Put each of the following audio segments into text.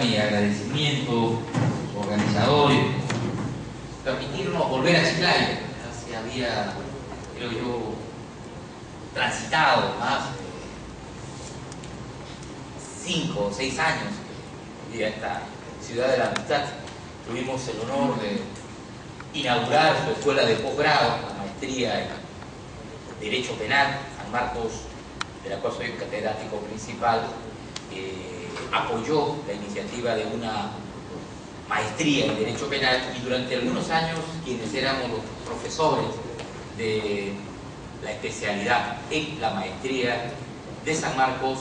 mi agradecimiento a los organizadores por permitirnos volver a Chiclayo. Ya se había, creo yo, transitado más de 5 o 6 años a esta ciudad de la amistad. Tuvimos el honor de inaugurar su escuela de posgrado, la maestría en Derecho Penal, San Marcos, de la cual soy catedrático principal. Apoyó la iniciativa de una maestría en Derecho Penal, y durante algunos años quienes éramos los profesores de la especialidad en la maestría de San Marcos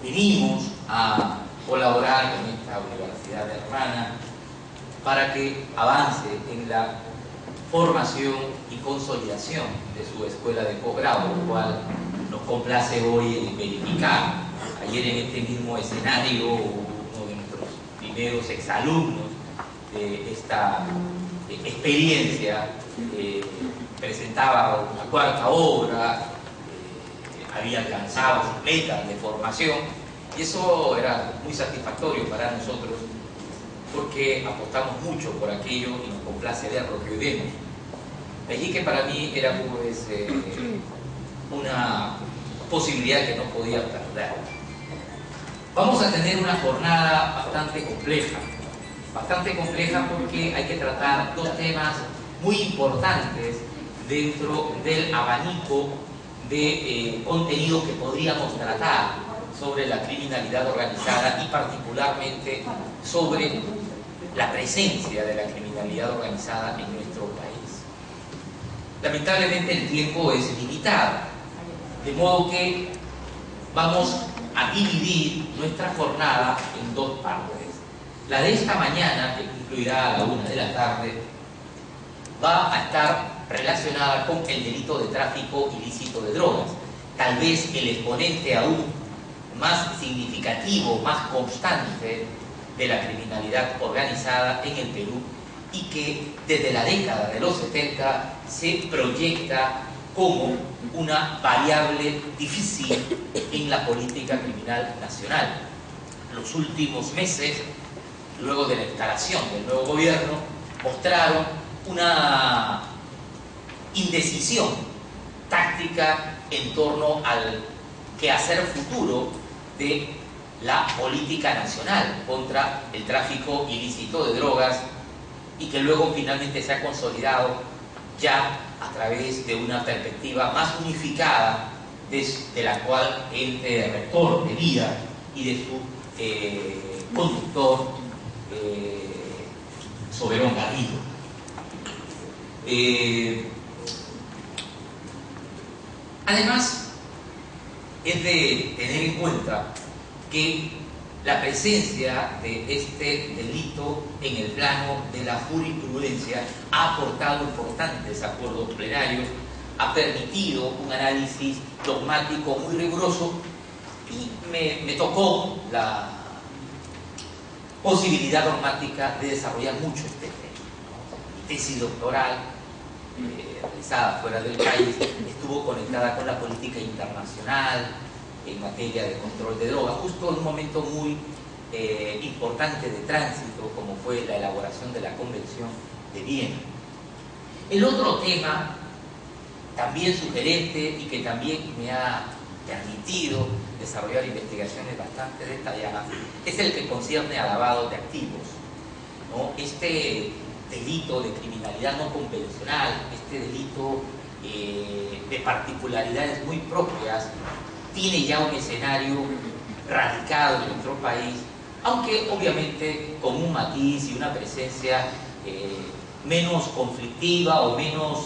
vinimos a colaborar con esta universidad hermana para que avance en la formación y consolidación de su escuela de posgrado, lo cual nos complace hoy verificar. Ayer en este mismo escenario, uno de nuestros primeros exalumnos de esta experiencia presentaba una cuarta obra, había alcanzado sus metas de formación, y eso era muy satisfactorio para nosotros porque apostamos mucho por aquello y nos complace ver lo que hoy vemos. Allí que para mí era pues una posibilidad que no podía perder. Vamos a tener una jornada bastante compleja porque hay que tratar dos temas muy importantes dentro del abanico de contenidos que podríamos tratar sobre la criminalidad organizada y particularmente sobre la presencia de la criminalidad organizada en nuestro país. Lamentablemente el tiempo es limitado, de modo que vamos a dividir nuestra jornada en dos partes. La de esta mañana, que concluirá a la 1 de la tarde, va a estar relacionada con el delito de tráfico ilícito de drogas, tal vez el exponente aún más significativo, más constante de la criminalidad organizada en el Perú, y que desde la década de los 70 se proyecta como una variable difícil en la política criminal nacional. Los últimos meses, luego de la instalación del nuevo gobierno, mostraron una indecisión táctica en torno al quehacer futuro de la política nacional contra el tráfico ilícito de drogas, y que luego finalmente se ha consolidado ya a través de una perspectiva más unificada de la cual el rector de vida y de su conductor Soberón Garrido. Además, es de tener en cuenta que la presencia de este delito en el plano de la jurisprudencia ha aportado importantes acuerdos plenarios, ha permitido un análisis dogmático muy riguroso, y me tocó la posibilidad dogmática de desarrollar mucho este tema. Mi tesis doctoral, realizada fuera del país, estuvo conectada con la política internacional en materia de control de drogas, justo en un momento muy importante de tránsito, como fue la elaboración de la Convención de Viena. El otro tema, también sugerente y que también me ha permitido desarrollar investigaciones bastante detalladas, es el que concierne a lavado de activos, ¿no? Este delito de criminalidad no convencional, este delito de particularidades muy propias, tiene ya un escenario radicado en nuestro país, aunque obviamente con un matiz y una presencia menos conflictiva o menos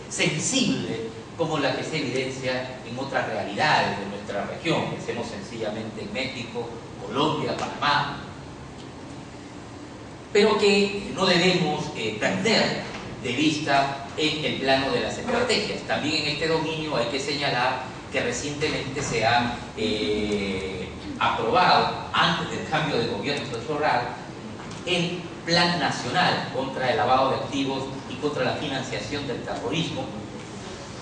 sensible como la que se evidencia en otras realidades de nuestra región. Pensemos sencillamente en México, Colombia, Panamá, pero que no debemos perder de vista en el plano de las estrategias. También en este dominio hay que señalar que recientemente se ha aprobado, antes del cambio de gobierno electoral, el Plan Nacional contra el Lavado de Activos y contra la Financiación del Terrorismo,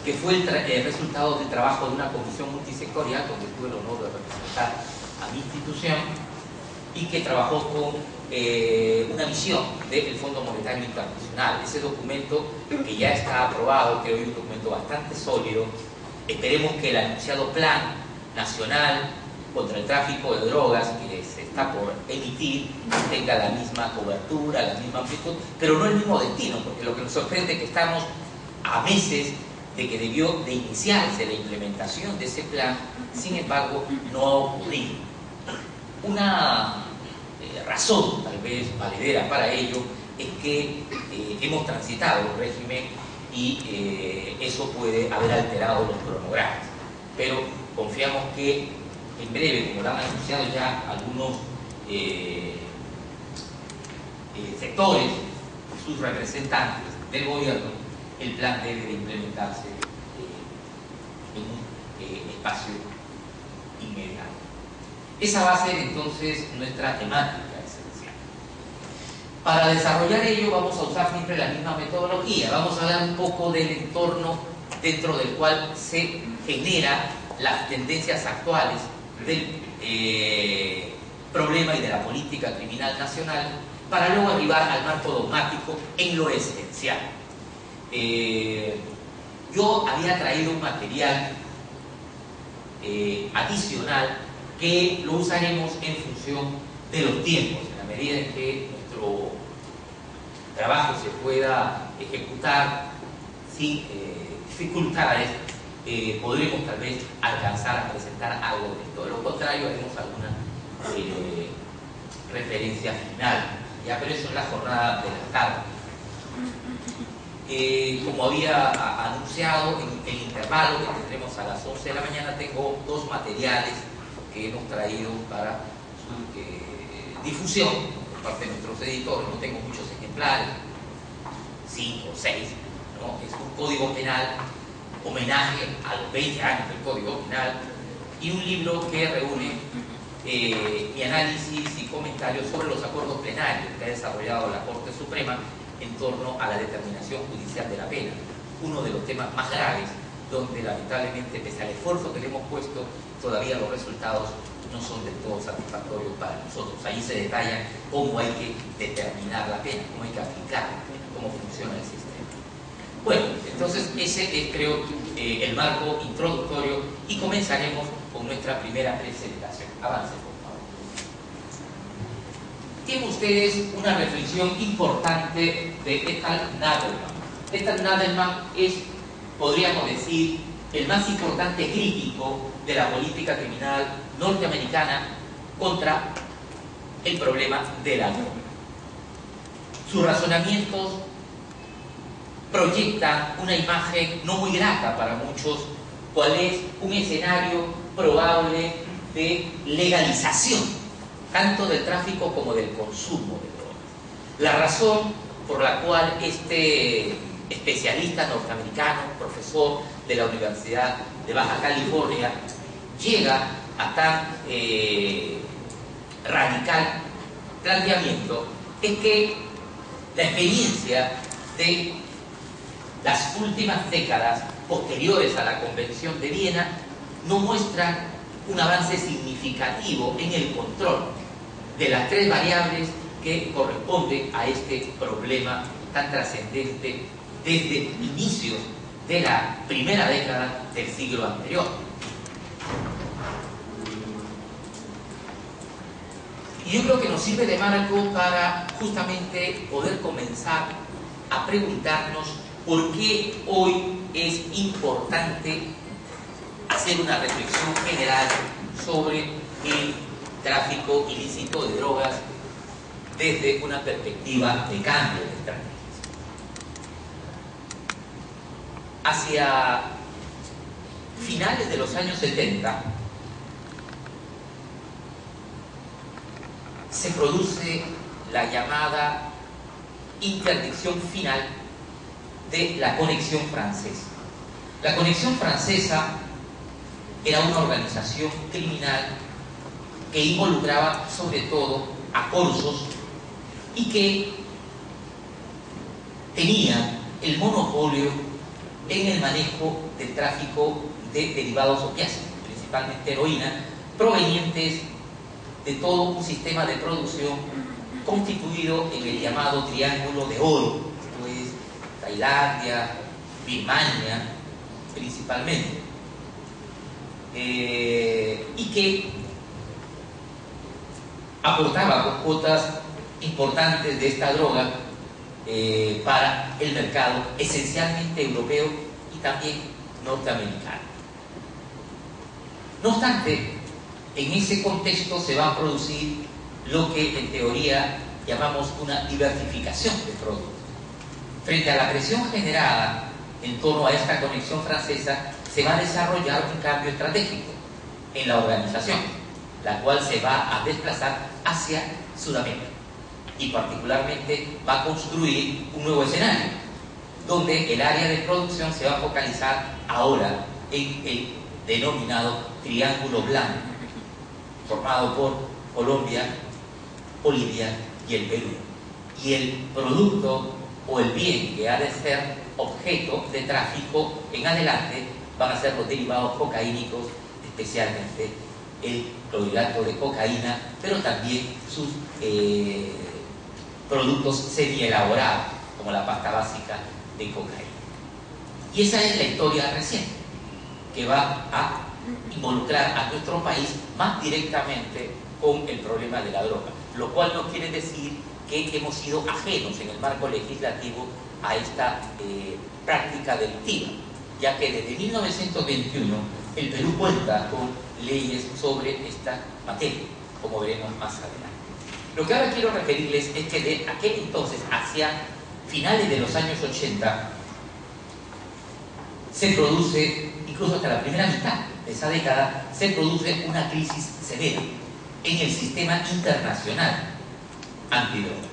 que fue el resultado del trabajo de una comisión multisectorial donde tuve el honor de representar a mi institución, y que trabajó con una misión del Fondo Monetario Internacional. Ese documento, que ya está aprobado, creo que es un documento bastante sólido. Esperemos que el anunciado Plan Nacional contra el Tráfico de Drogas, que se está por emitir, tenga la misma cobertura, la misma amplitud, pero no el mismo destino, porque lo que nos sorprende es que estamos a meses de que debió de iniciarse la implementación de ese plan. Sin embargo, no ha ocurrido. Una razón tal vez valedera para ello es que hemos transitado un régimen y eso puede haber alterado los cronogramas, pero confiamos que en breve, como lo han anunciado ya algunos sectores, sus representantes del gobierno, el plan debe de implementarse en un espacio inmediato. Esa va a ser entonces nuestra temática esencial. Para desarrollar ello vamos a usar siempre la misma metodología. Vamos a hablar un poco del entorno dentro del cual se generan las tendencias actuales del problema y de la política criminal nacional, para luego arribar al marco dogmático en lo esencial. Yo había traído un material adicional que lo usaremos en función de los tiempos, en la medida en que nuestro trabajo se pueda ejecutar sin dificultades. Podremos tal vez alcanzar a presentar algo de esto. De lo contrario, haremos alguna referencia final, ya, pero eso es la jornada de la tarde. Como había anunciado, en el intervalo que tendremos a las 11 de la mañana, tengo dos materiales que hemos traído para su difusión por parte de nuestros editores. No tengo muchos ejemplares, 5 o 6, ¿no? Es un código penal, homenaje a los 20 años del Código Penal, y un libro que reúne mi análisis y comentarios sobre los acuerdos plenarios que ha desarrollado la Corte Suprema en torno a la determinación judicial de la pena, uno de los temas más graves, donde lamentablemente, pese al esfuerzo que le hemos puesto, todavía los resultados no son del todo satisfactorios para nosotros. Ahí se detalla cómo hay que determinar la pena, cómo hay que aplicar la pena, cómo funciona el sistema. Bueno, entonces ese es, creo, el marco introductorio, y comenzaremos con nuestra primera presentación. Avance, por favor. Tienen ustedes una reflexión importante de Ethel Nadelmann. Ethel Nadelmann es, podríamos decir, el más importante crítico de la política criminal norteamericana contra el problema de la droga. Sus razonamientos proyectan una imagen no muy grata para muchos, cuál es un escenario probable de legalización, tanto del tráfico como del consumo de drogas. La razón por la cual este especialista norteamericano, profesor de la Universidad de Baja California, llega a tan radical planteamiento es que la experiencia de las últimas décadas posteriores a la Convención de Viena no muestran un avance significativo en el control de las tres variables que corresponden a este problema tan trascendente desde inicios de la primera década del siglo anterior. Y yo creo que nos sirve de marco para justamente poder comenzar a preguntarnos por qué hoy es importante hacer una reflexión general sobre el tráfico ilícito de drogas desde una perspectiva de cambio de estrategias. Hacia finales de los años 70 se produce la llamada interdicción final de la Conexión Francesa. La Conexión Francesa era una organización criminal que involucraba sobre todo a corsos y que tenía el monopolio en el manejo del tráfico de derivados opiáceos, principalmente heroína, provenientes de todo un sistema de producción constituido en el llamado Triángulo de Oro, esto es Tailandia, Birmania principalmente, y que aportaba con cuotas importantes de esta droga para el mercado esencialmente europeo y también norteamericano. No obstante, en ese contexto se va a producir lo que en teoría llamamos una diversificación de productos. Frente a la presión generada en torno a esta conexión francesa, se va a desarrollar un cambio estratégico en la organización, la cual se va a desplazar hacia Sudamérica y particularmente va a construir un nuevo escenario, donde el área de producción se va a focalizar ahora en el denominado Triángulo Blanco, formado por Colombia, Bolivia y el Perú. Y el producto o el bien que ha de ser objeto de tráfico en adelante van a ser los derivados cocaínicos, especialmente el clorhidrato de cocaína, pero también sus productos semielaborados, como la pasta básica de cocaína. Y esa es la historia reciente, que va a involucrar a nuestro país más directamente con el problema de la droga, lo cual no quiere decir que hemos sido ajenos en el marco legislativo a esta práctica delictiva, ya que desde 1921 el Perú cuenta con leyes sobre esta materia, como veremos más adelante. Lo que ahora quiero referirles es que de aquel entonces, hacia finales de los años 80, se produce, incluso hasta la primera mitad de esa década, se produce una crisis severa en el sistema internacional antidrogas.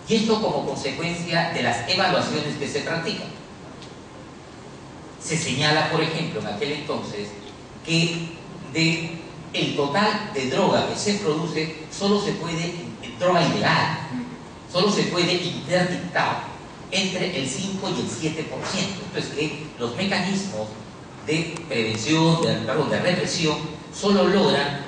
Y esto como consecuencia de las evaluaciones que se practican. Se señala, por ejemplo, en aquel entonces, que de el total de droga que se produce, solo se puede, droga ilegal, solo se puede interdictar entre el 5 y el 7%. Esto es que los mecanismos de prevención, de represión, solo logran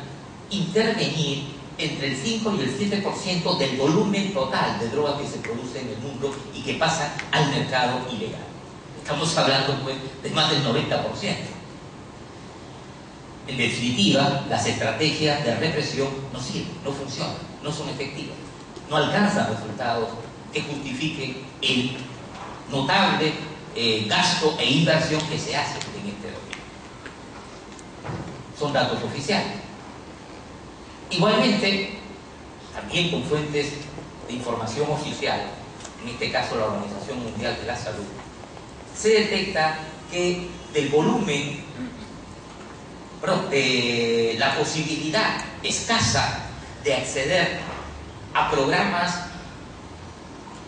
intervenir entre el 5 y el 7% del volumen total de droga que se produce en el mundo y que pasa al mercado ilegal. Estamos hablando pues de más del 90%. En definitiva, las estrategias de represión no sirven, no funcionan, no son efectivas, no alcanzan resultados que justifiquen el notable gasto e inversión que se hace en este dominio. Son datos oficiales. Igualmente, también con fuentes de información oficial, en este caso la Organización Mundial de la Salud, se detecta que del volumen, de la posibilidad escasa de acceder a programas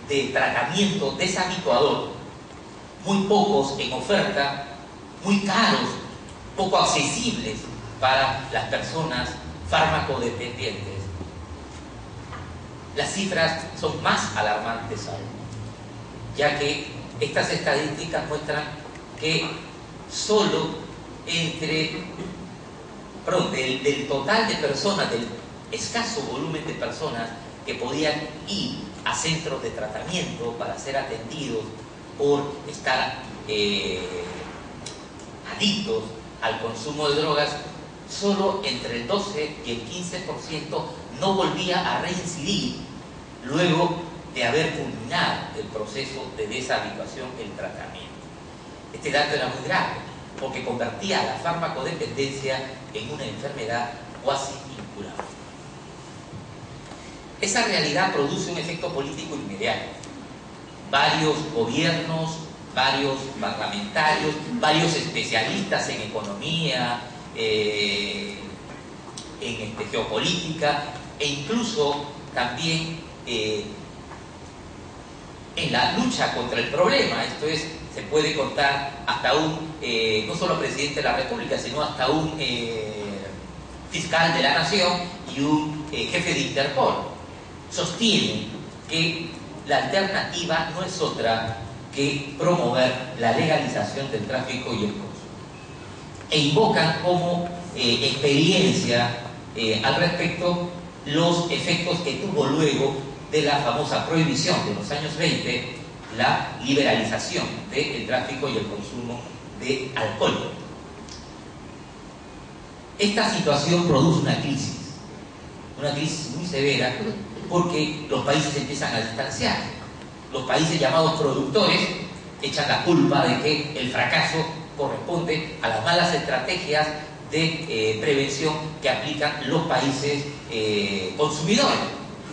de tratamiento deshabituador, muy pocos en oferta, muy caros, poco accesibles para las personas farmacodependientes. Las cifras son más alarmantes aún, ya que estas estadísticas muestran que solo del total de personas, del escaso volumen de personas que podían ir a centros de tratamiento para ser atendidos por estar adictos al consumo de drogas, solo entre el 12 y el 15% no volvía a reincidir luego de haber culminado el proceso de deshabituación, el tratamiento. Este dato era muy grave, porque convertía la farmacodependencia en una enfermedad cuasi incurable. Esa realidad produce un efecto político inmediato. Varios gobiernos, varios parlamentarios, varios especialistas en economía, en geopolítica e incluso también en la lucha contra el problema. Esto es, se puede contar hasta un, no solo presidente de la República, sino hasta un fiscal de la Nación y un jefe de Interpol. Sostienen que la alternativa no es otra que promover la legalización del tráfico y el consumo. E invocan como experiencia al respecto los efectos que tuvo luego de la famosa prohibición de los años 20, la liberalización del tráfico y el consumo de alcohol. Esta situación produce una crisis muy severa, porque los países empiezan a distanciar. Los países llamados productores echan la culpa de que el fracaso corresponde a las malas estrategias de prevención que aplican los países consumidores.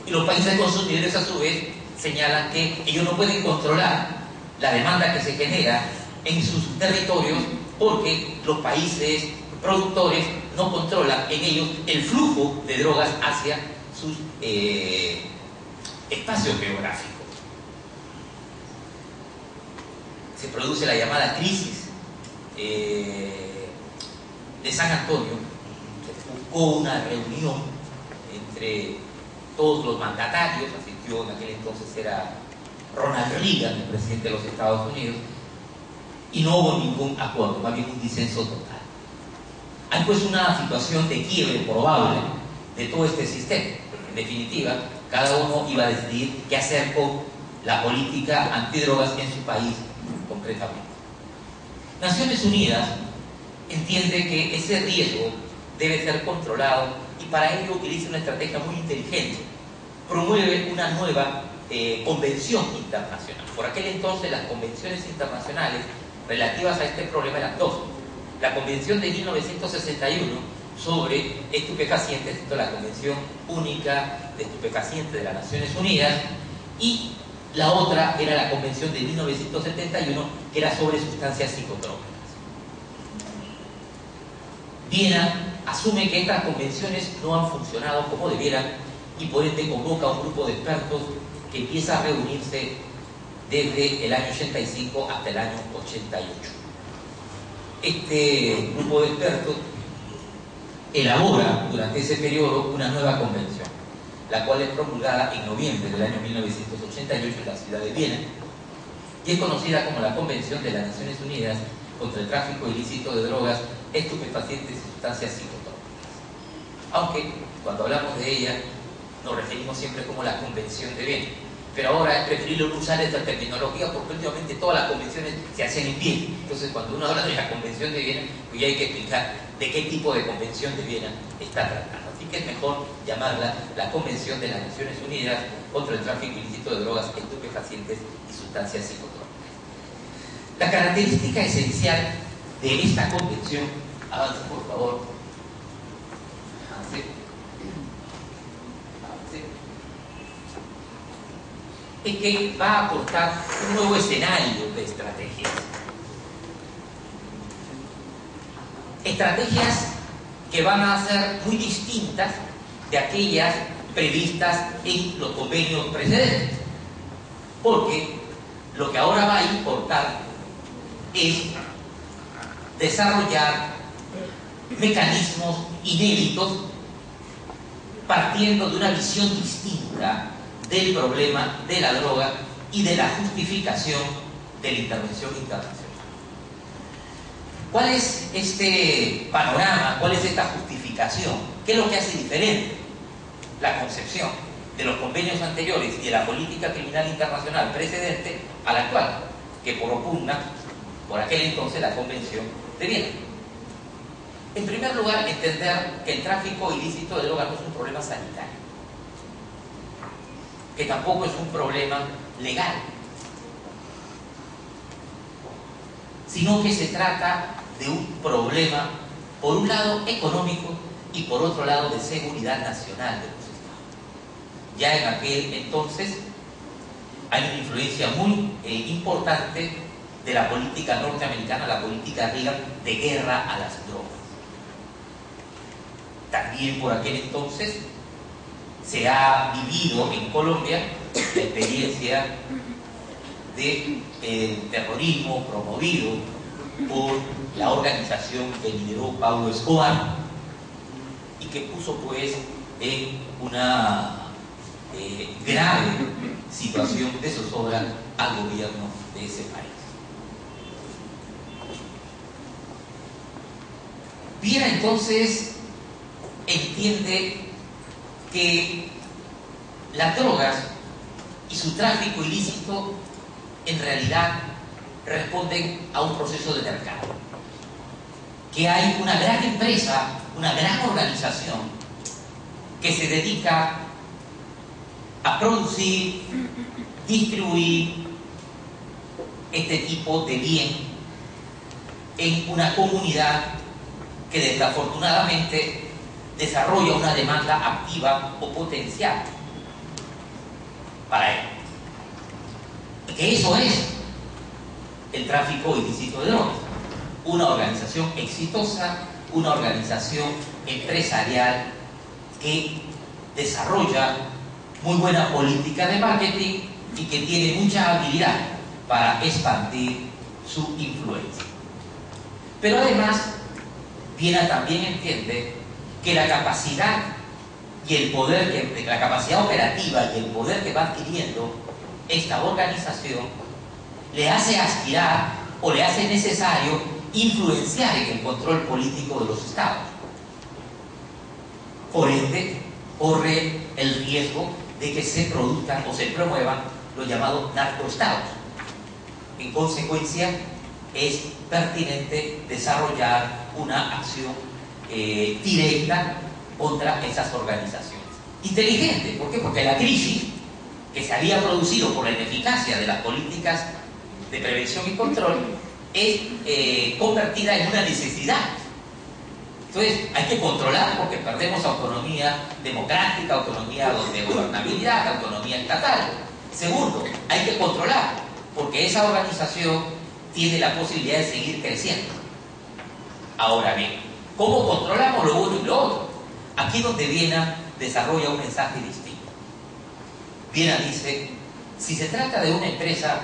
Y los países consumidores, a su vez, señalan que ellos no pueden controlar la demanda que se genera en sus territorios porque los países productores no controlan en ellos el flujo de drogas hacia sus espacios geográficos. Se produce la llamada crisis de San Antonio. Se buscó una reunión entre todos los mandatarios, asistió en aquel entonces era Ronald Reagan, el presidente de los Estados Unidos, y no hubo ningún acuerdo, más bien un disenso total. Hay pues una situación de quiebre probable de todo este sistema. En definitiva, cada uno iba a decidir qué hacer con la política antidrogas en su país concretamente. Naciones Unidas entiende que ese riesgo debe ser controlado y para ello utiliza una estrategia muy inteligente. Promueve una nueva convención internacional. Por aquel entonces las convenciones internacionales relativas a este problema eran dos. La Convención de 1961 sobre estupefacientes, la Convención Única de Estupefacientes de las Naciones Unidas, y la otra era la Convención de 1971, que era sobre sustancias psicotrópicas. Viena asume que estas convenciones no han funcionado como debieran y por ende convoca a un grupo de expertos que empieza a reunirse desde el año 85 hasta el año 88. Este grupo de expertos elabora durante ese periodo una nueva convención, la cual es promulgada en noviembre del año 1988 en la ciudad de Viena y es conocida como la Convención de las Naciones Unidas contra el tráfico ilícito de drogas, estupefacientes y sustancias psicotrópicas. Aunque cuando hablamos de ella nos referimos siempre como la Convención de Viena. Pero ahora es preferible no usar esta terminología porque últimamente todas las convenciones se hacen en Viena. Entonces cuando uno habla de la Convención de Viena, pues ya hay que explicar de qué tipo de Convención de Viena está tratando. Así que es mejor llamarla la Convención de las Naciones Unidas contra el tráfico ilícito de drogas, estupefacientes y sustancias psicotrópicas. La característica esencial de esta convención, avance por favor, avance. Es que va a aportar un nuevo escenario de estrategias. Estrategias que van a ser muy distintas de aquellas previstas en los convenios precedentes. Porque lo que ahora va a importar es desarrollar mecanismos inéditos partiendo de una visión distinta del problema de la droga y de la justificación de la intervención internacional. ¿Cuál es este panorama? ¿Cuál es esta justificación? ¿Qué es lo que hace diferente la concepción de los convenios anteriores y de la política criminal internacional precedente a la actual, que propugna por aquel entonces la Convención de Viena? En primer lugar, entender que el tráfico ilícito de drogas no es un problema sanitario, que tampoco es un problema legal, sino que se trata de un problema, por un lado, económico y por otro lado, de seguridad nacional de los Estados. Ya en aquel entonces hay una influencia muy importante de la política norteamericana, la política Reagan, de guerra a las drogas. También por aquel entonces se ha vivido en Colombia la experiencia del terrorismo promovido por la organización que lideró Pablo Escobar y que puso pues en una grave situación de zozobra al gobierno de ese país. Viena entonces entiende que las drogas y su tráfico ilícito en realidad responden a un proceso de mercado. Que hay una gran empresa, una gran organización que se dedica a producir, distribuir este tipo de bien en una comunidad que desafortunadamente desarrolla una demanda activa o potencial para él. Que eso es el tráfico ilícito de drogas. Una organización exitosa, una organización empresarial que desarrolla muy buena política de marketing y que tiene mucha habilidad para expandir su influencia. Pero además, Viena también entiende que la capacidad y el poder, la capacidad operativa y el poder que va adquiriendo esta organización le hace aspirar o le hace necesario influenciar en el control político de los estados. Por ende, corre el riesgo de que se produzcan o se promuevan los llamados narcoestados. En consecuencia, es pertinente desarrollar una acción directa contra esas organizaciones. Inteligente, ¿por qué? Porque la crisis que se había producido por la ineficacia de las políticas de prevención y control es convertida en una necesidad. Entonces hay que controlar porque perdemos autonomía democrática, autonomía de gobernabilidad, autonomía estatal. Segundo, hay que controlar porque esa organización tiene la posibilidad de seguir creciendo. Ahora bien, ¿cómo controlamos lo uno y lo otro? Aquí es donde Viena desarrolla un mensaje distinto. Viena dice, si se trata de una empresa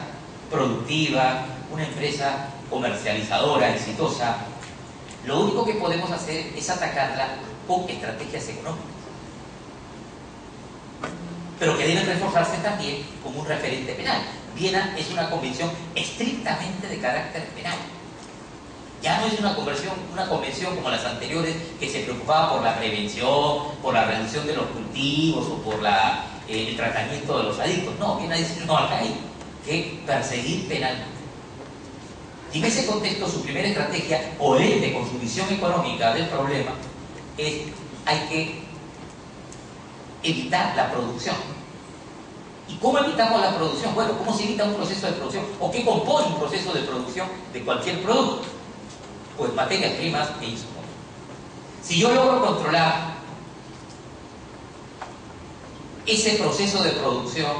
productiva, una empresa comercializadora, exitosa, lo único que podemos hacer es atacarla con estrategias económicas, pero que deben reforzarse también como un referente penal. Viena es una convención estrictamente de carácter penal. Ya no es una convención como las anteriores que se preocupaba por la prevención, por la reducción de los cultivos o por el tratamiento de los adictos. No, Viena dice, no, acá hay que perseguir penalmente. Y en ese contexto, su primera estrategia, coherente con su visión económica del problema, es hay que evitar la producción. ¿Y cómo evitamos la producción? Bueno, ¿cómo se evita un proceso de producción? ¿O qué compone un proceso de producción de cualquier producto? Pues materias primas e insumos. Si yo logro controlar ese proceso de producción,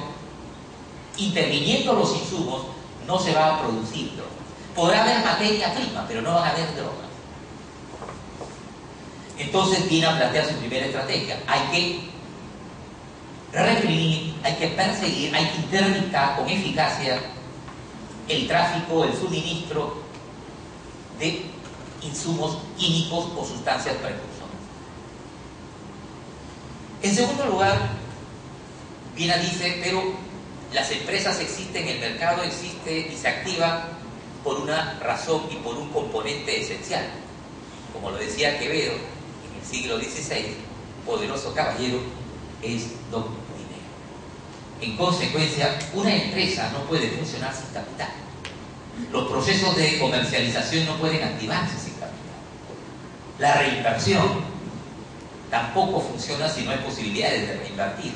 interviniendo los insumos, no se va a producir drogas. Podrá haber materia prima, pero no van a haber drogas. Entonces viene a plantear su primera estrategia. Hay que reprimir, hay que perseguir, hay que interdictar con eficacia el tráfico, el suministro de insumos químicos o sustancias precursoras. En segundo lugar, Viena dice, pero las empresas existen, el mercado existe y se activa por una razón y por un componente esencial. Como lo decía Quevedo en el siglo XVI, poderoso caballero es don dinero. En consecuencia, una empresa no puede funcionar sin capital. Los procesos de comercialización no pueden activarse sin capital. La reinversión tampoco funciona si no hay posibilidades de reinvertir,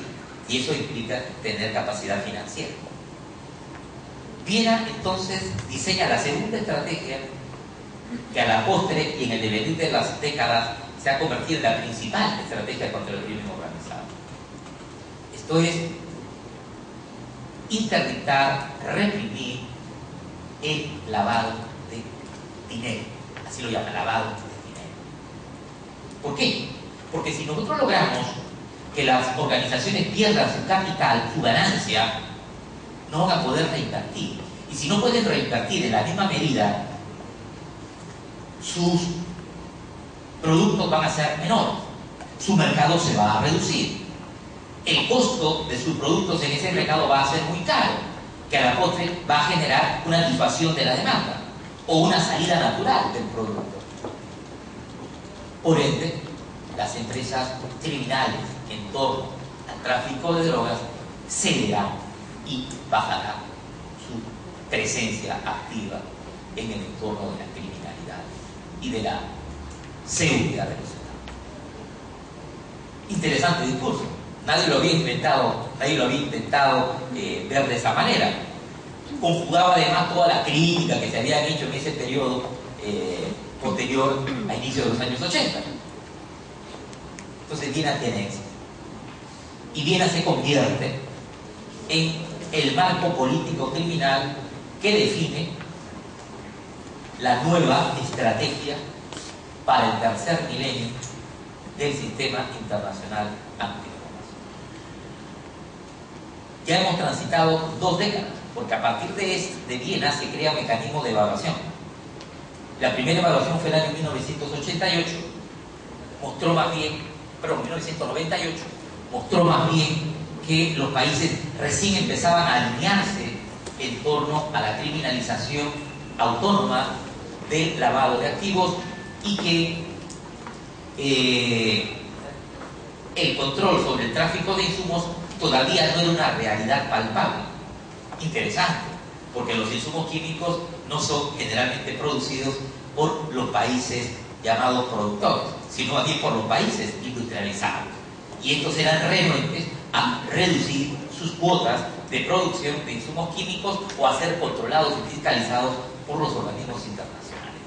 y eso implica tener capacidad financiera. Viena entonces diseña la segunda estrategia que a la postre y en el devenir de las décadas se ha convertido en la principal estrategia contra el crimen organizado. Esto es interdictar, reprimir el lavado de dinero. Así lo llama, lavado de dinero. ¿Por qué? Porque si nosotros logramos que las organizaciones pierdan su capital, su ganancia, no van a poder reinvertir. Y si no pueden reinvertir en la misma medida, sus productos van a ser menores, su mercado se va a reducir, el costo de sus productos en ese mercado va a ser muy caro, que a la postre va a generar una disuasión de la demanda o una salida natural del producto. Por ende, las empresas criminales en torno al tráfico de drogas cederán y bajará su presencia activa en el entorno de la criminalidad y de la seguridad de los estados. Interesante discurso. Nadie lo había intentado ver de esa manera. Conjugaba además toda la crítica que se habían hecho en ese periodo posterior a inicios de los años 80. Entonces Viena tiene éxito. Y Viena se convierte en el marco político criminal que define la nueva estrategia para el tercer milenio del sistema internacional antidrogas. Ya hemos transitado 2 décadas, porque a partir de Viena se crea un mecanismo de evaluación. La primera evaluación fue el año 1988, mostró más bien, perdón, 1998, mostró más bien que los países recién empezaban a alinearse en torno a la criminalización autónoma del lavado de activos y que el control sobre el tráfico de insumos todavía no era una realidad palpable. Interesante, porque los insumos químicos no son generalmente producidos por los países llamados productores, sino más bien por los países industrializados. Y estos eran renuentes a reducir sus cuotas de producción de insumos químicos o a ser controlados y fiscalizados por los organismos internacionales.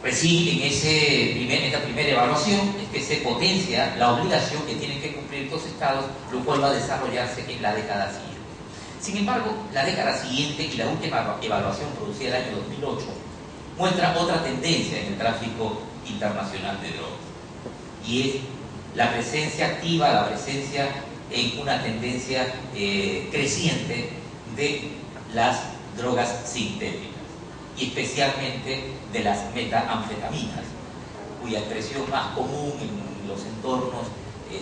Recién en esta primera evaluación es que se potencia la obligación que tienen que cumplir estos estados, lo cual va a desarrollarse en la década siguiente. Sin embargo, la década siguiente y la última evaluación producida el año 2008 muestra otra tendencia en el tráfico internacional de drogas, y es la presencia activa, la presencia en una tendencia creciente de las drogas sintéticas, y especialmente de las metanfetaminas, cuya expresión más común en los entornos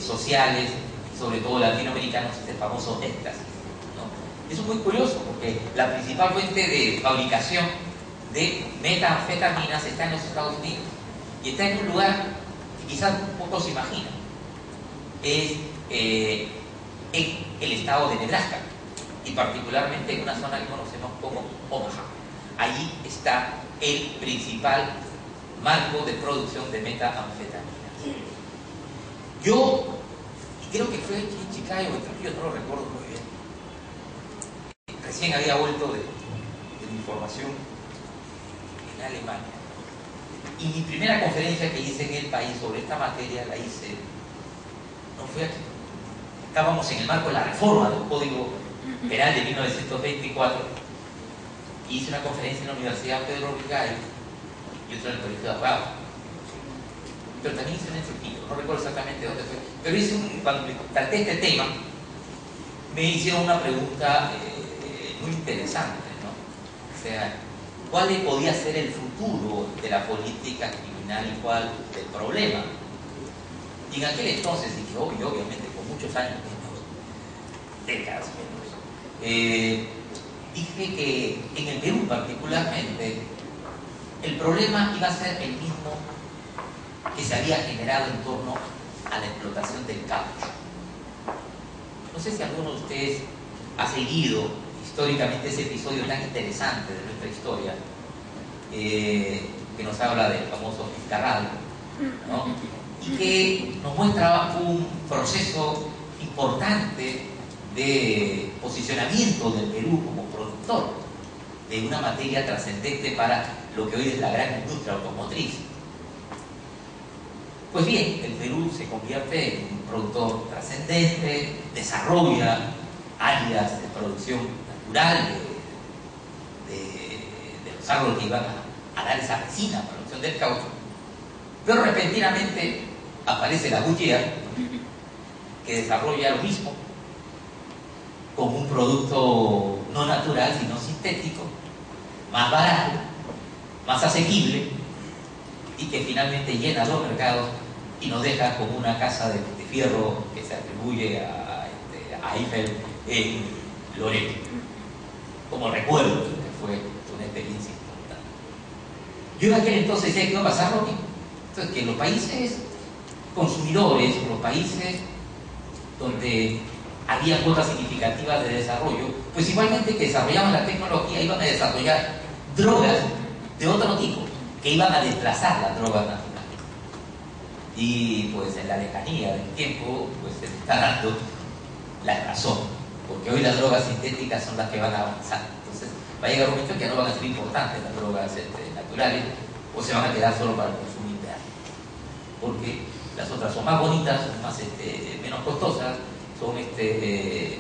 sociales, sobre todo latinoamericanos, es el famoso éxtasis, ¿no? Eso es muy curioso, porque la principal fuente de fabricación de metanfetaminas está en los Estados Unidos, y está en un lugar que quizás pocos se imaginan. Es en el estado de Nebraska, y particularmente en una zona que conocemos como Omaha. Allí está el principal marco de producción de metanfetaminas. Yo, y creo que fue aquí en Chicago, en Trujillo, no lo recuerdo muy bien, recién había vuelto de mi formación en Alemania, y mi primera conferencia que hice en el país sobre esta materia la hice, no fue aquí. Estábamos en el marco de la reforma del Código Penal de 1924, y hice una conferencia en la Universidad Pedro Rigayo y otra en el Colegio de Abogados. Pero también hice en el Trujillo, no recuerdo exactamente dónde fue, pero cuando me traté este tema, me hicieron una pregunta muy interesante, ¿no? O sea, ¿cuál podía ser el futuro de la política criminal y cuál del problema? Y en aquel entonces dije, obviamente, con muchos años menos, décadas menos, dije que en el Perú particularmente el problema iba a ser el mismo que se había generado en torno a la explotación del caucho. No sé si alguno de ustedes ha seguido históricamente ese episodio tan interesante de nuestra historia, que nos habla del famoso Fitzcarraldo, ¿no? Y que nos muestra un proceso importante de posicionamiento del Perú como productor de una materia trascendente para lo que hoy es la gran industria automotriz. Pues bien, el Perú se convierte en un productor trascendente, desarrolla áreas de producción natural de los árboles que iban a dar esa resina, producción del caucho, pero repentinamente aparece la Goodyear, que desarrolla lo mismo, como un producto no natural, sino sintético, más barato, más asequible, y que finalmente llena los mercados y nos deja como una casa de fierro que se atribuye a Eiffel en Loreto, como recuerdo que fue una experiencia importante. Yo en aquel entonces decía que iba a pasar lo mismo. Entonces, que los países consumidores, los países donde había cuotas significativas de desarrollo, pues igualmente que desarrollaban la tecnología, iban a desarrollar drogas de otro tipo, que iban a desplazar las drogas naturales. Y pues en la lejanía del tiempo, pues se está dando la razón, porque hoy las drogas sintéticas son las que van a avanzar. Entonces va a llegar un momento en que no van a ser importantes las drogas naturales, o se van a quedar solo para el consumo interno, porque las otras son más bonitas, son más, menos costosas, son de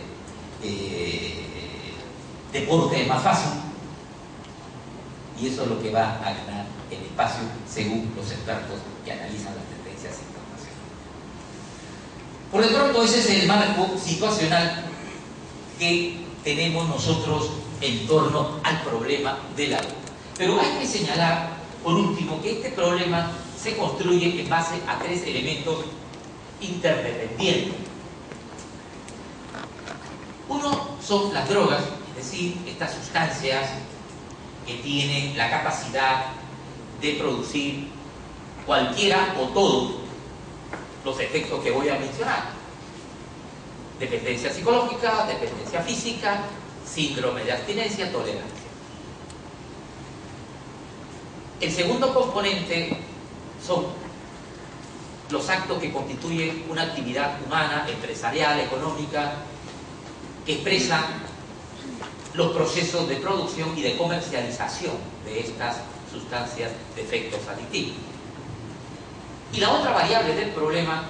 porte más fácil, y eso es lo que va a ganar el espacio según los expertos que analizan las tendencias internacionales. Por de pronto ese es el marco situacional que tenemos nosotros en torno al problema de la droga. Pero hay que señalar, por último, que este problema se construye en base a tres elementos interdependientes. Uno son las drogas, es decir, estas sustancias que tienen la capacidad de producir cualquiera o todos los efectos que voy a mencionar: dependencia psicológica, dependencia física, síndrome de abstinencia, tolerancia. El segundo componente son los actos que constituyen una actividad humana, empresarial, económica, que expresan los procesos de producción y de comercialización de estas sustancias de efectos adictivos. Y la otra variable del problema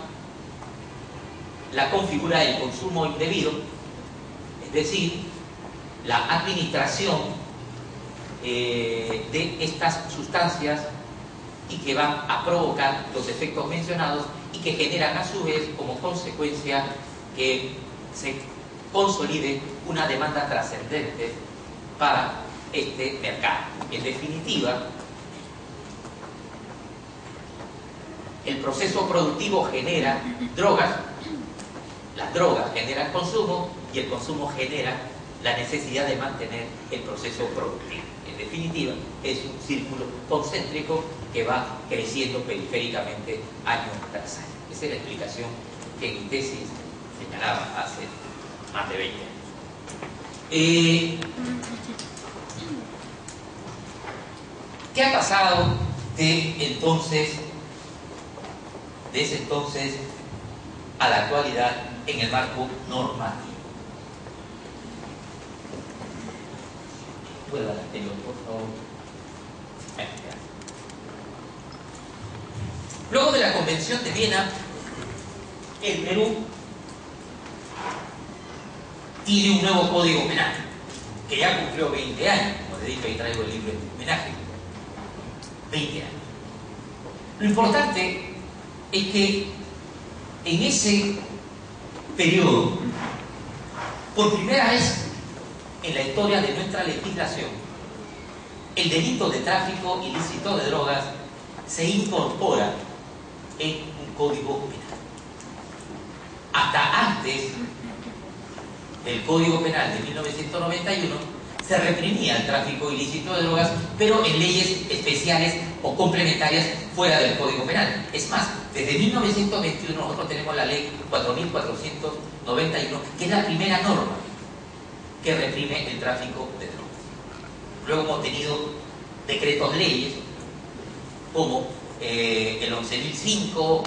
la configura el consumo indebido, es decir, la administración de estas sustancias, y que van a provocar los efectos mencionados y que generan a su vez como consecuencia que se consolide una demanda trascendente para este mercado. En definitiva, el proceso productivo genera drogas, las drogas generan consumo y el consumo genera la necesidad de mantener el proceso productivo. En definitiva, es un círculo concéntrico que va creciendo periféricamente año tras año. Esa es la explicación que en mi tesis señalaba hace más de 20 años. ¿Qué ha pasado de ese entonces a la actualidad en el marco normativo? Vuelva al anterior, por favor. Luego de la Convención de Viena, el Perú tiene un nuevo Código Penal, que ya cumplió 20 años, como le dije, ahí traigo el libro en homenaje. 20 años. Lo importante es que en ese periodo, por primera vez en la historia de nuestra legislación, el delito de tráfico ilícito de drogas se incorpora en un código penal. Hasta antes del Código Penal de 1991 se reprimía el tráfico ilícito de drogas, pero en leyes especiales o complementarias fuera del Código Penal. Es más, desde 1921 nosotros tenemos la ley 4.491, que es la primera norma que reprime el tráfico de drogas. Luego hemos tenido decretos leyes como el 11.005,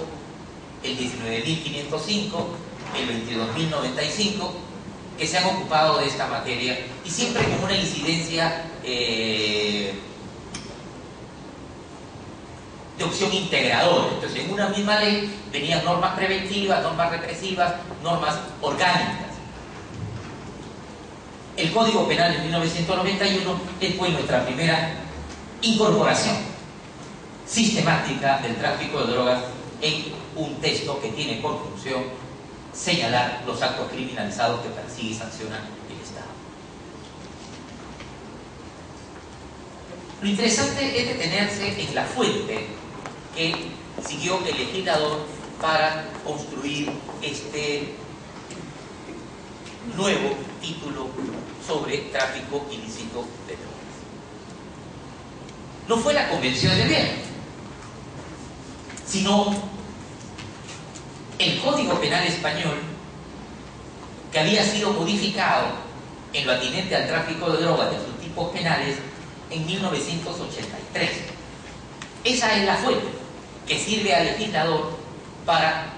el 19.505, el 22.095, que se han ocupado de esta materia, y siempre con una incidencia de opción integradora. Entonces, en una misma ley venían normas preventivas, normas represivas, normas orgánicas. El Código Penal de 1991 fue nuestra primera incorporación sistemática del tráfico de drogas en un texto que tiene por función señalar los actos criminalizados que persigue y sanciona el Estado. Lo interesante es detenerse en la fuente que siguió el legislador para construir este nuevo título sobre tráfico ilícito de drogas. No fue la Convención de Viena, sino el Código Penal español, que había sido modificado en lo atinente al tráfico de drogas de sus tipos penales en 1983. Esa es la fuente que sirve al legislador para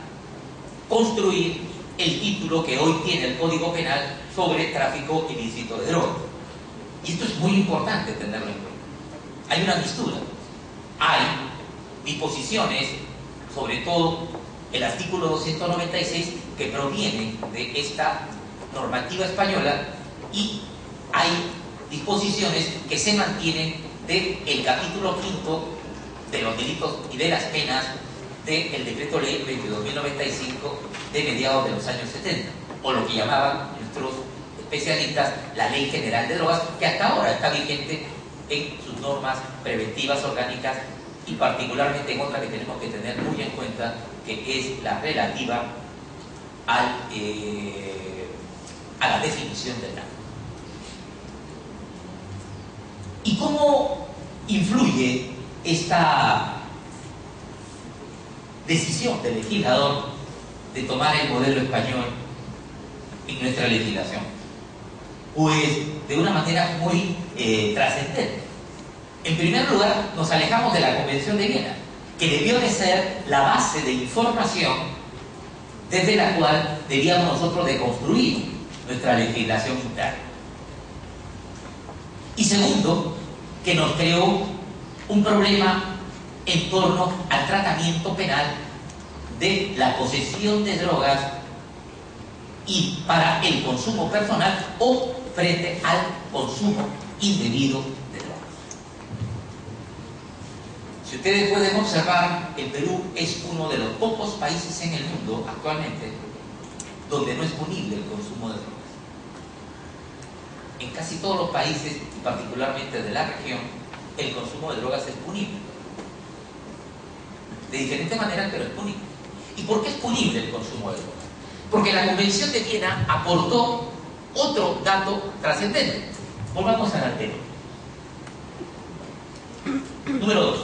construir el título que hoy tiene el Código Penal sobre tráfico ilícito de drogas. Y esto es muy importante tenerlo en cuenta. Hay una mistura. Hay disposiciones, sobre todo el artículo 296, que proviene de esta normativa española, y hay disposiciones que se mantienen del capítulo 5 de los delitos y de las penas del Decreto Ley 22.095 de mediados de los años 70, o lo que llamaban nuestros especialistas la Ley General de Drogas, que hasta ahora está vigente en sus normas preventivas orgánicas, y particularmente en otra que tenemos que tener muy en cuenta, que es la relativa a la definición del daño. ¿Y cómo influye esta decisión del legislador de tomar el modelo español en nuestra legislación? Pues de una manera muy trascendente. En primer lugar, nos alejamos de la Convención de Viena, que debió de ser la base de información desde la cual debíamos nosotros de construir nuestra legislación interna. Y segundo, que nos creó un problema en torno al tratamiento penal de la posesión de drogas y para el consumo personal o frente al consumo indebido de drogas. Si ustedes pueden observar, el Perú es uno de los pocos países en el mundo actualmente donde no es punible el consumo de drogas. En casi todos los países, y particularmente de la región, el consumo de drogas es punible. De diferentes maneras, pero es punible. ¿Y por qué es punible el consumo de drogas? Porque la Convención de Viena aportó otro dato trascendente. Volvamos al anterior. Número 2.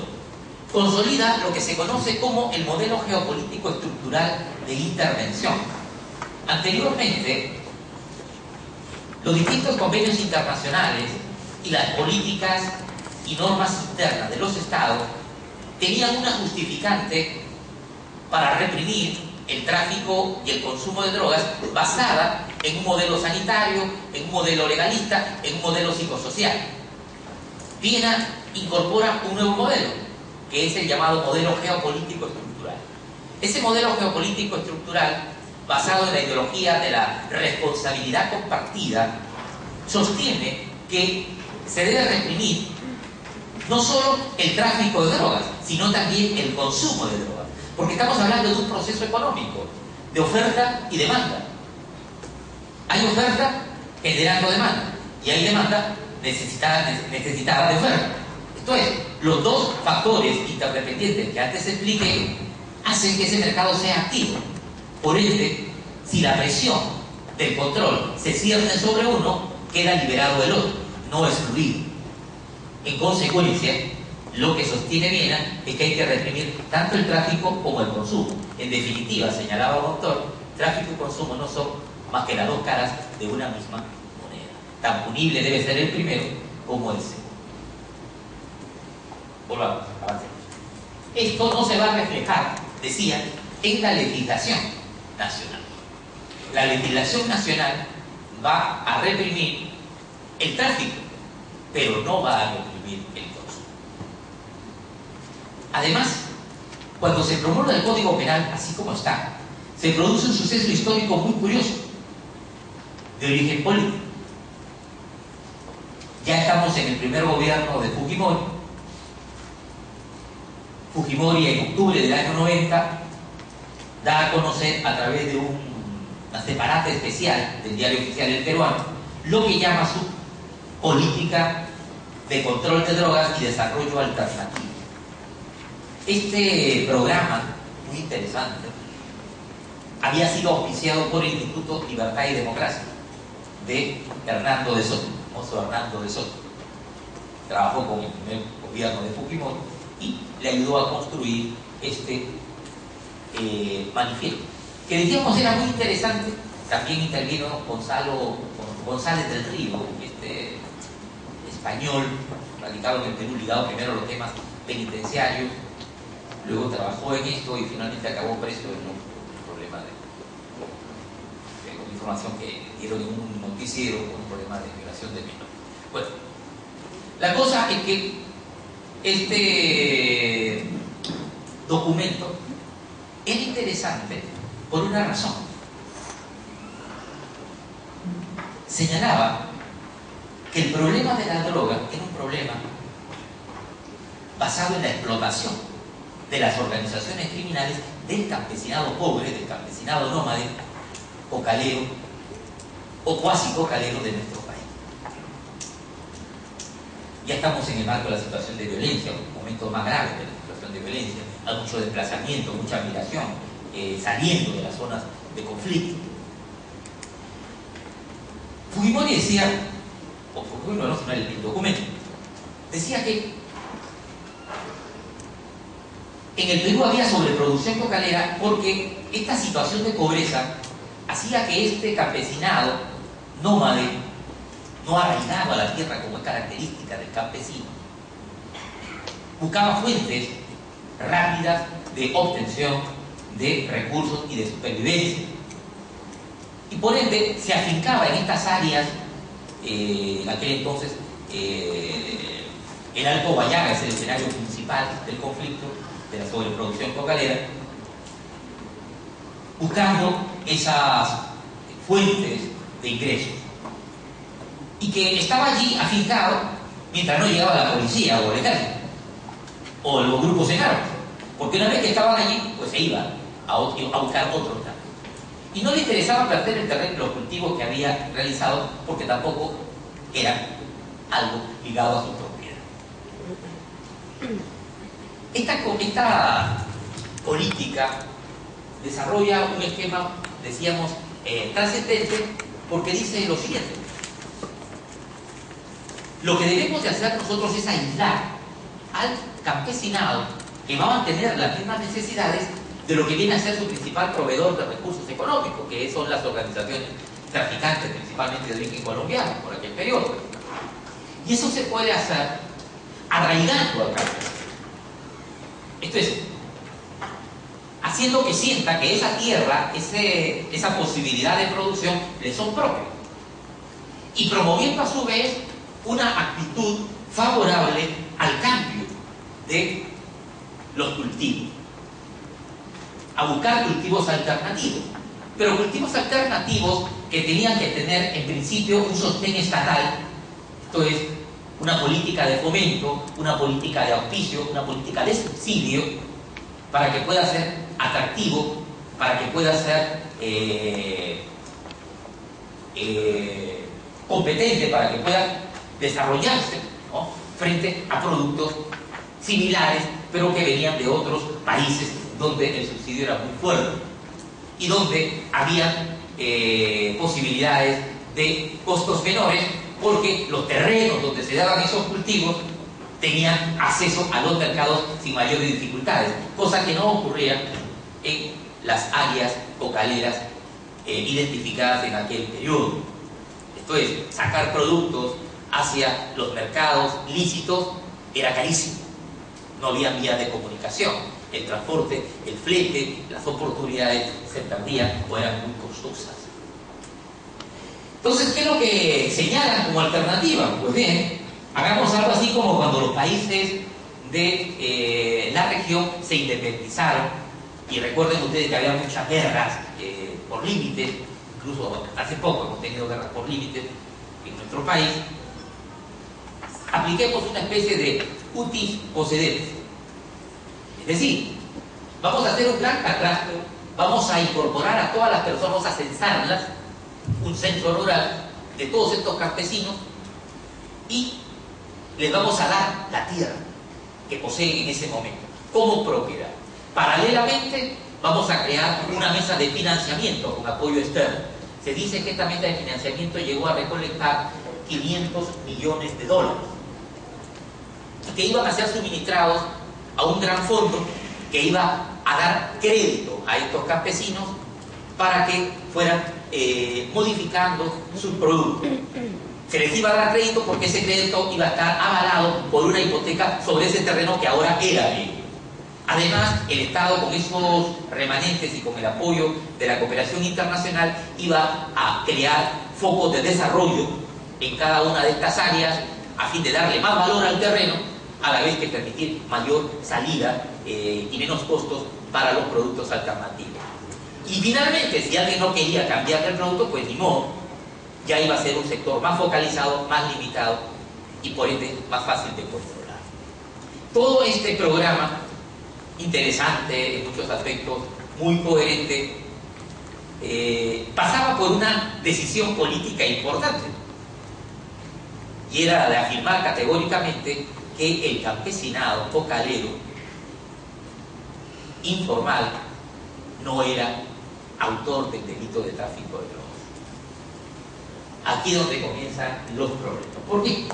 Consolida lo que se conoce como el modelo geopolítico estructural de intervención. Anteriormente, los distintos convenios internacionales y las políticas y normas internas de los estados tenían una justificante para reprimir el tráfico y el consumo de drogas basada en un modelo sanitario, en un modelo legalista, en un modelo psicosocial. Viena incorpora un nuevo modelo, que es el llamado modelo geopolítico estructural. Ese modelo geopolítico estructural, basado en la ideología de la responsabilidad compartida, sostiene que se debe reprimir no solo el tráfico de drogas, sino también el consumo de drogas. Porque estamos hablando de un proceso económico, de oferta y demanda. Hay oferta generando demanda, y hay demanda necesitada de oferta. Esto es, los dos factores interdependientes que antes expliqué hacen que ese mercado sea activo. Por ende, si la presión del control se cierne sobre uno, queda liberado el otro, no excluido. En consecuencia, lo que sostiene Viena es que hay que reprimir tanto el tráfico como el consumo. En definitiva, señalaba el autor, tráfico y consumo no son más que las dos caras de una misma moneda. Tan punible debe ser el primero como el segundo. Volvamos, avancemos. Esto no se va a reflejar, decía, en la legislación nacional. La legislación nacional va a reprimir el tráfico, pero no va a reprimir el consumo. Además, cuando se promulga el Código Penal, así como está, se produce un suceso histórico muy curioso, de origen político. Ya estamos en el primer gobierno de Fujimori. Fujimori, en octubre del año 90, da a conocer a través de una separata especial del diario oficial El Peruano lo que llama su política de control de drogas y desarrollo alternativo. Este programa, muy interesante, había sido auspiciado por el Instituto Libertad y Democracia de Hernando de Soto, famoso Hernando de Soto. Trabajó con el primer gobierno de Fujimori y le ayudó a construir este manifiesto. que decíamos era muy interesante. También intervino González del Río, este español, radicado en el Perú, ligado primero a los temas penitenciarios, luego trabajó en esto y finalmente acabó preso en un problema de información que dieron en un noticiero con un problema de violación de menores. Bueno, la cosa es que este documento era interesante por una razón. Señalaba que el problema de la droga era un problema basado en la explotación de las organizaciones criminales del campesinado pobre, del campesinado nómade, cocalero o cuasi cocalero de nuestro país. Ya estamos en el marco de la situación de violencia, un momento más grave de la situación de violencia, hay mucho desplazamiento, mucha migración, saliendo de las zonas de conflicto. Fujimori decía, o Fujimori no, sino el documento, decía que en el Perú había sobreproducción cocalera porque esta situación de pobreza hacía que este campesinado nómade, no arraigado a la tierra como es característica del campesino, buscaba fuentes rápidas de obtención de recursos y de supervivencia. Y por ende se afincaba en estas áreas, en aquel entonces el Alto Guayaga es el escenario principal del conflicto, de la sobreproducción cocalera, buscando esas fuentes de ingresos. Y que estaba allí afincado mientras no llegaba la policía o el ejército, o los grupos en armas. Porque una vez que estaban allí, pues se iba a buscar otro terreno. Y no le interesaba perder el terreno, los cultivos que había realizado, porque tampoco era algo ligado a su propiedad. Esta política desarrolla un esquema, decíamos, trascendente, porque dice lo siguiente: lo que debemos de hacer nosotros es aislar al campesinado que va a mantener las mismas necesidades de lo que viene a ser su principal proveedor de recursos económicos, que son las organizaciones traficantes, principalmente de origen colombiano, por aquel periodo. Y eso se puede hacer arraigando al campesino. Esto es, haciendo que sienta que esa tierra, esa posibilidad de producción, le son propios. Y promoviendo a su vez una actitud favorable al cambio de los cultivos, a buscar cultivos alternativos, pero cultivos alternativos que tenían que tener en principio un sostén estatal, esto es, una política de fomento, una política de auspicio, una política de subsidio, para que pueda ser atractivo, para que pueda ser competente, para que pueda desarrollarse, ¿no?, frente a productos similares, pero que venían de otros países donde el subsidio era muy fuerte y donde había posibilidades de costos menores, porque los terrenos donde se daban esos cultivos tenían acceso a los mercados sin mayores dificultades, cosa que no ocurría en las áreas cocaleras identificadas en aquel periodo. Esto es, sacar productos hacia los mercados lícitos era carísimo, no había vías de comunicación, el transporte, el flete, las oportunidades se perdían o eran muy costosas. Entonces, ¿qué es lo que señalan como alternativa? Pues bien, hagamos algo así como cuando los países de la región se independizaron, y recuerden ustedes que había muchas guerras por límites, incluso hace poco hemos tenido guerras por límites en nuestro país. Apliquemos una especie de utis possedentes, es decir, vamos a hacer un gran catastro, vamos a incorporar a todas las personas, vamos a censarlas, un censo rural de todos estos campesinos, y les vamos a dar la tierra que poseen en ese momento como propiedad. Paralelamente vamos a crear una mesa de financiamiento con apoyo externo. Se dice que esta mesa de financiamiento llegó a recolectar $500 millones y que iban a ser suministrados a un gran fondo que iba a dar crédito a estos campesinos para que fueran modificando sus productos. Se les iba a dar crédito porque ese crédito iba a estar avalado por una hipoteca sobre ese terreno que ahora era de ellos. Además, el Estado, con esos remanentes y con el apoyo de la cooperación internacional, iba a crear focos de desarrollo en cada una de estas áreas a fin de darle más valor al terreno, a la vez que permitir mayor salida y menos costos para los productos alternativos. Y finalmente, si alguien no quería cambiar el producto, pues ni modo, ya iba a ser un sector más focalizado, más limitado y por ende más fácil de controlar. Todo este programa, interesante en muchos aspectos, muy coherente, pasaba por una decisión política importante, y era de afirmar categóricamente que el campesinado cocalero informal no era autor del delito de tráfico de drogas. Aquí es donde comienzan los problemas. ¿Por qué?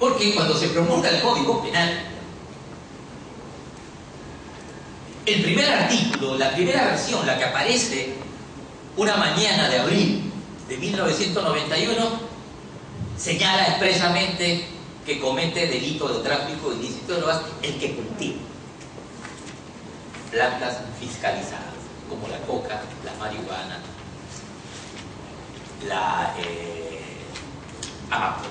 Porque cuando se promulga el Código Penal, el primer artículo, la primera versión, la que aparece una mañana de abril de 1991, señala expresamente que comete delito de tráfico ilícito de drogas el que cultiva plantas fiscalizadas, como la coca, la marihuana, la amapola.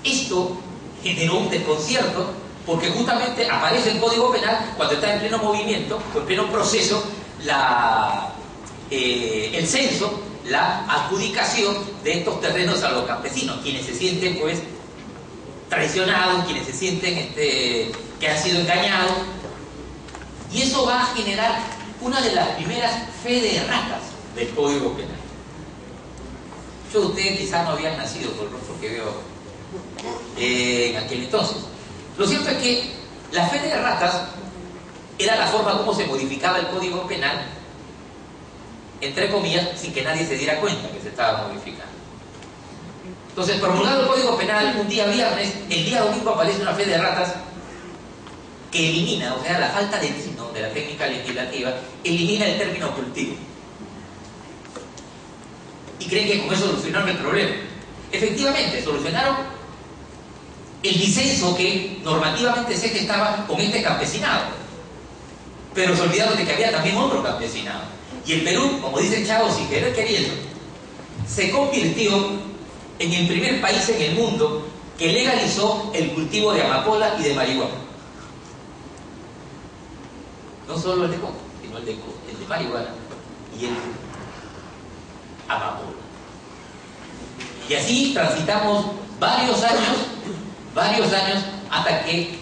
Esto generó un desconcierto porque justamente aparece el Código Penal cuando está en pleno movimiento, o en pleno proceso, el censo, la adjudicación de estos terrenos a los campesinos, quienes se sienten pues traicionados, quienes se sienten que han sido engañados, y eso va a generar una de las primeras fe de ratas del Código Penal. Muchos de ustedes quizás no habían nacido por el rostro que veo en aquel entonces. Lo cierto es que la fe de ratas era la forma como se modificaba el Código Penal, entre comillas, sin que nadie se diera cuenta que se estaba modificando. Entonces, promulgado el Código Penal un día viernes, el día domingo aparece una fe de ratas que elimina, o sea, la falta de tino de la técnica legislativa, elimina el término cultivo. Y creen que con eso solucionaron el problema. Efectivamente, solucionaron el disenso que normativamente se gestaba con este campesinado. Pero se olvidaron de que había también otro campesinado. Y el Perú, como dice Chavo, sin querer queriendo, se convirtió en el primer país en el mundo que legalizó el cultivo de amapola y de marihuana. No solo el de coca, sino el de marihuana y el amapola. Y así transitamos varios años hasta que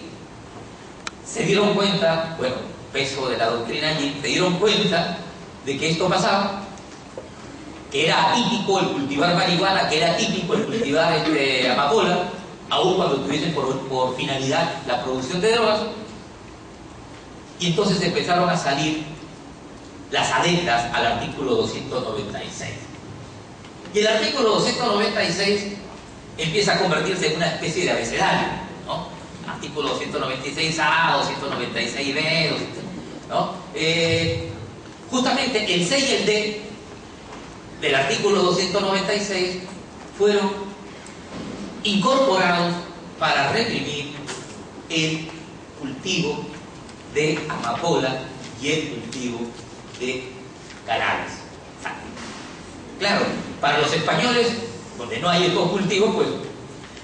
se dieron cuenta, bueno, peso de la doctrina allí, se dieron cuenta de que esto pasaba, que era atípico el cultivar marihuana, que era atípico el cultivar amapola, aun cuando tuviesen por finalidad la producción de drogas. Y entonces empezaron a salir las adeptas al artículo 296. Y el artículo 296 empieza a convertirse en una especie de abecedario, ¿no? Artículo 296A, 296B, ¿no? Justamente el C y el D del artículo 296 fueron incorporados para reprimir el cultivo de amapola y el cultivo de cannabis. Claro, para los españoles, donde no hay estos cultivos, pues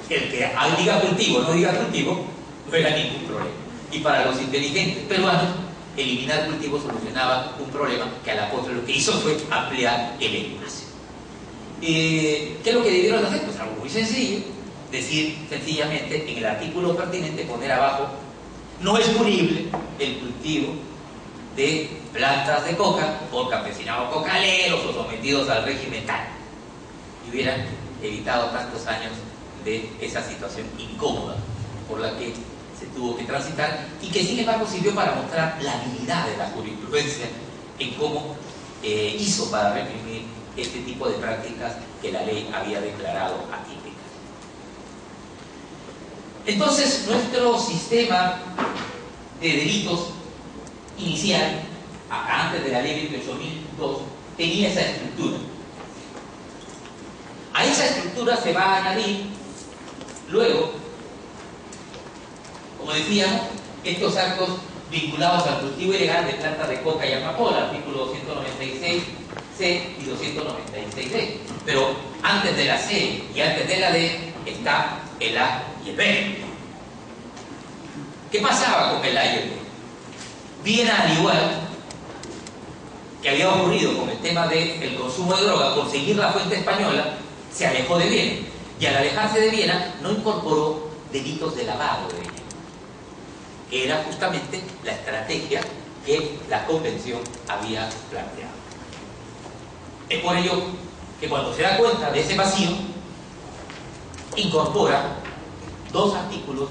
el que diga cultivo, no diga cultivo, no era ningún problema. Y para los inteligentes peruanos, eliminar cultivo solucionaba un problema que a la postre lo que hizo fue ampliar el espacio. ¿Qué es lo que debieron hacer? Pues algo muy sencillo, decir sencillamente en el artículo pertinente, poner abajo: no es punible el cultivo de plantas de coca por campesinados cocaleros o sometidos al régimen tal. Y hubieran evitado tantos años de esa situación incómoda por la que se tuvo que transitar y que sin embargo sirvió para mostrar la habilidad de la jurisprudencia en cómo hizo para reprimir este tipo de prácticas que la ley había declarado atípicas. Entonces, nuestro sistema de delitos inicial, antes de la ley 28.002, tenía esa estructura. A esa estructura se va a añadir luego, como decíamos, estos actos vinculados al cultivo ilegal de plantas de coca y amapola, artículo 296C y 296D. Pero antes de la C y antes de la D está el A y el B. ¿Qué pasaba con el A y el B? Viena, al igual que había ocurrido con el tema del consumo de droga, por seguir la fuente española, se alejó de Viena. Y al alejarse de Viena, no incorporó delitos de lavado de dinero, que era justamente la estrategia que la Convención había planteado. Es por ello que cuando se da cuenta de ese vacío, incorpora dos artículos,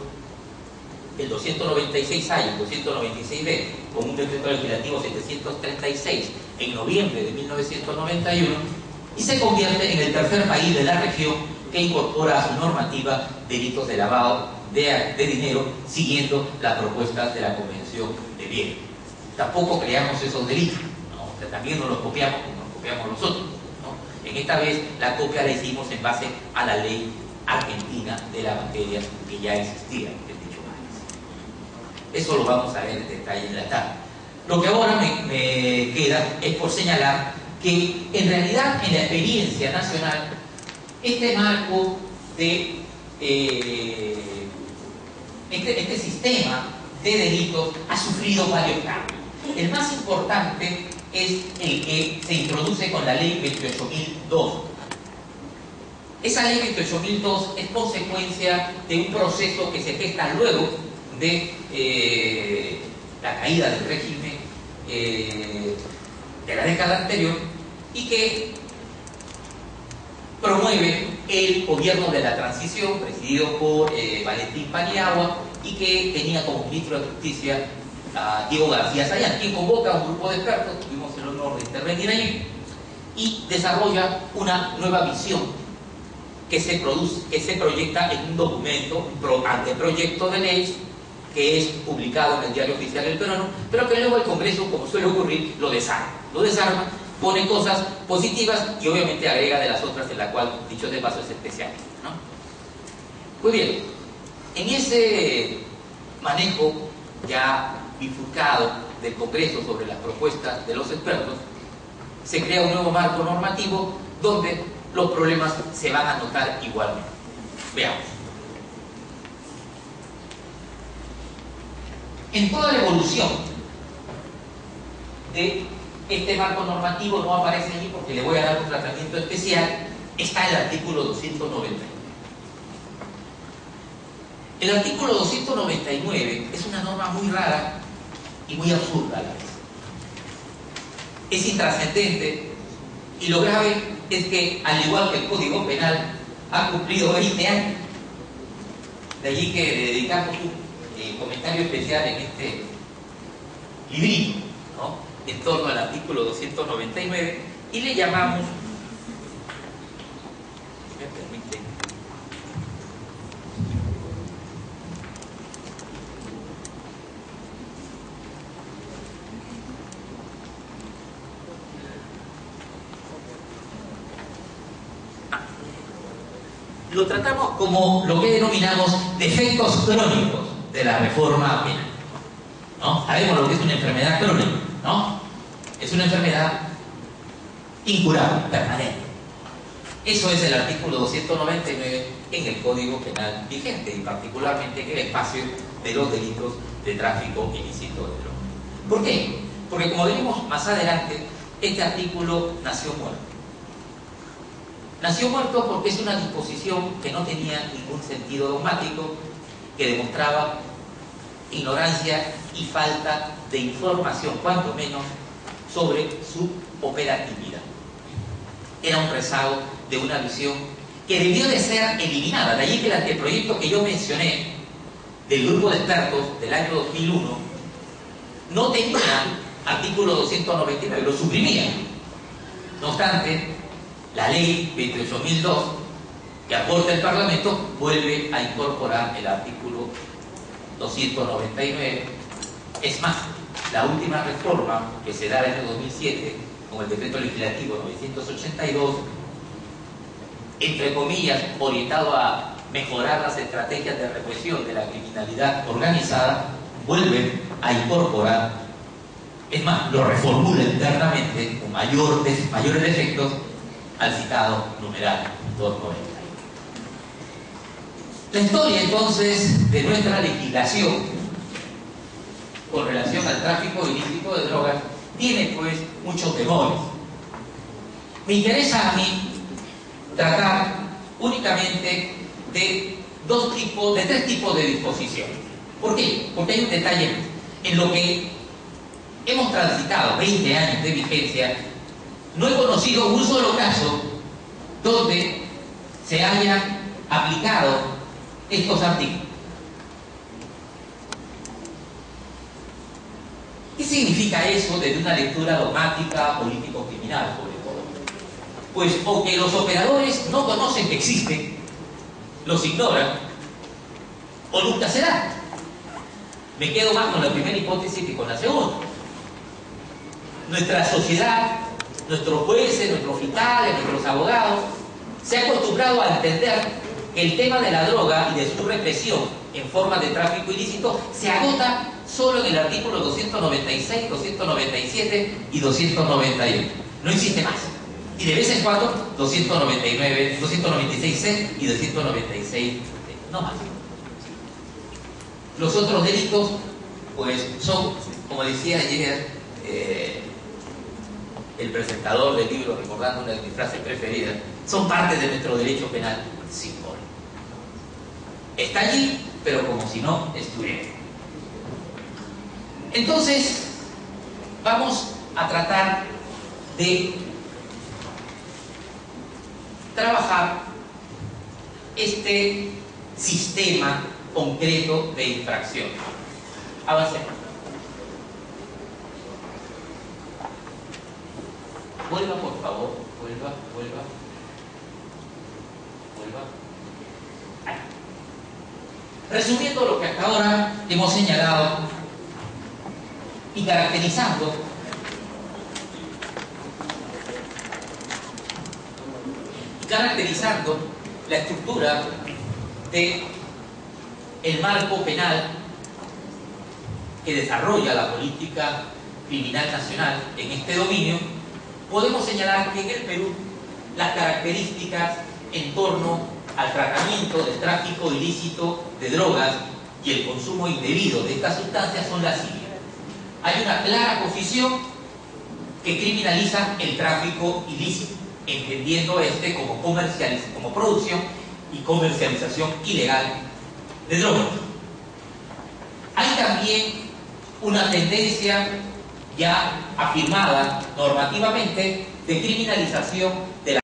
el 296A y el 296B, con un decreto legislativo 736 en noviembre de 1991, y se convierte en el tercer país de la región que incorpora a su normativa delitos de lavado de dinero, siguiendo las propuestas de la Convención de Viena. Tampoco creamos esos delitos, ¿no? O sea, también nos los copiamos como nos copiamos nosotros, ¿no? En esta vez la copia la hicimos en base a la ley argentina de la materia que ya existía en dicho país. Eso lo vamos a ver en detalle en la tarde. Lo que ahora me queda es por señalar que en realidad en la experiencia nacional este marco de este sistema de delitos ha sufrido varios cambios. El más importante es el que se introduce con la ley 28.002. Esa ley 28.002 es consecuencia de un proceso que se gesta luego de la caída del régimen de la década anterior y que promueve el gobierno de la transición presidido por Valentín Paniagua y que tenía como ministro de Justicia a Diego García Sayán, quien convoca a un grupo de expertos, tuvimos el honor de intervenir allí, y desarrolla una nueva visión que se proyecta en un documento, un anteproyecto de ley que es publicado en el Diario Oficial del Peruano, pero que luego el Congreso, como suele ocurrir, lo desarma, pone cosas positivas y obviamente agrega de las otras, en la cual, dicho de paso, es especial, ¿no? Muy bien, en ese manejo ya bifurcado del Congreso sobre las propuestas de los expertos, se crea un nuevo marco normativo donde los problemas se van a notar igualmente. Veamos. En toda la evolución de este marco normativo, no aparece allí porque le voy a dar un tratamiento especial, está el artículo 299. El artículo 299 es una norma muy rara y muy absurda a la vez. Es intrascendente y lo grave es que, al igual que el Código Penal, ha cumplido 20 años. De allí que le dedicamos un comentario especial en este librito, ¿no?, en torno al artículo 299 y le llamamos, si me permite, lo tratamos como lo que denominamos defectos crónicos de la reforma penal, ¿no? Sabemos lo que es una enfermedad crónica, ¿no? Es una enfermedad incurable, permanente. Eso es el artículo 299 en el Código Penal vigente y particularmente en el espacio de los delitos de tráfico ilícito de drogas. ¿Por qué? Porque, como veremos más adelante, este artículo nació muerto. Nació muerto porque es una disposición que no tenía ningún sentido dogmático, que demostraba ignorancia y falta de información, cuanto menos, sobre su operatividad. Era un rezago de una visión que debió de ser eliminada. De allí que el anteproyecto que yo mencioné del grupo de expertos del año 2001 no tenía artículo 299, lo suprimía. No obstante, la ley 28.002 que aporta el Parlamento, vuelve a incorporar el artículo 299. Es más, la última reforma que se da en el 2007 con el decreto legislativo 982, entre comillas, orientado a mejorar las estrategias de represión de la criminalidad organizada, vuelven a incorporar, es más, lo reformula internamente con mayores efectos al citado numeral 290. La historia entonces de nuestra legislación con relación al tráfico ilícito de drogas tiene pues muchos temores. Me interesa a mí tratar únicamente de tres tipos de disposiciones. ¿Por qué? Porque hay un detalle en lo que hemos transitado 20 años de vigencia. No he conocido un solo caso donde se hayan aplicado estos artículos. ¿Qué significa eso desde una lectura dogmática, político-criminal, sobre todo? Pues o que los operadores no conocen que existen, los ignoran, o nunca se dan. Me quedo más con la primera hipótesis que con la segunda. Nuestra sociedad, nuestros jueces, nuestros fiscales, nuestros abogados, se han acostumbrado a entender que el tema de la droga y de su represión en forma de tráfico ilícito se agota solo en el artículo 296, 297 y 298. No existe más. Y de vez en cuando 299, 296C y 296D. No más. Los otros delitos, pues son, como decía ayer el presentador del libro, recordando una de mis frases preferidas, son parte de nuestro derecho penal simbólico. Está allí, pero como si no estuviera. Entonces, vamos a tratar de trabajar este sistema concreto de infracción. Avancemos. Vuelva, por favor. Vuelva. Ahí. Resumiendo lo que hasta ahora hemos señalado y caracterizando la estructura de el marco penal que desarrolla la política criminal nacional en este dominio, podemos señalar que en el Perú las características en torno al tratamiento del tráfico ilícito de drogas y el consumo indebido de estas sustancias son las siguientes. Hay una clara posición que criminaliza el tráfico ilícito, entendiendo este como producción y comercialización ilegal de drogas. Hay también una tendencia ya afirmada normativamente de criminalización de la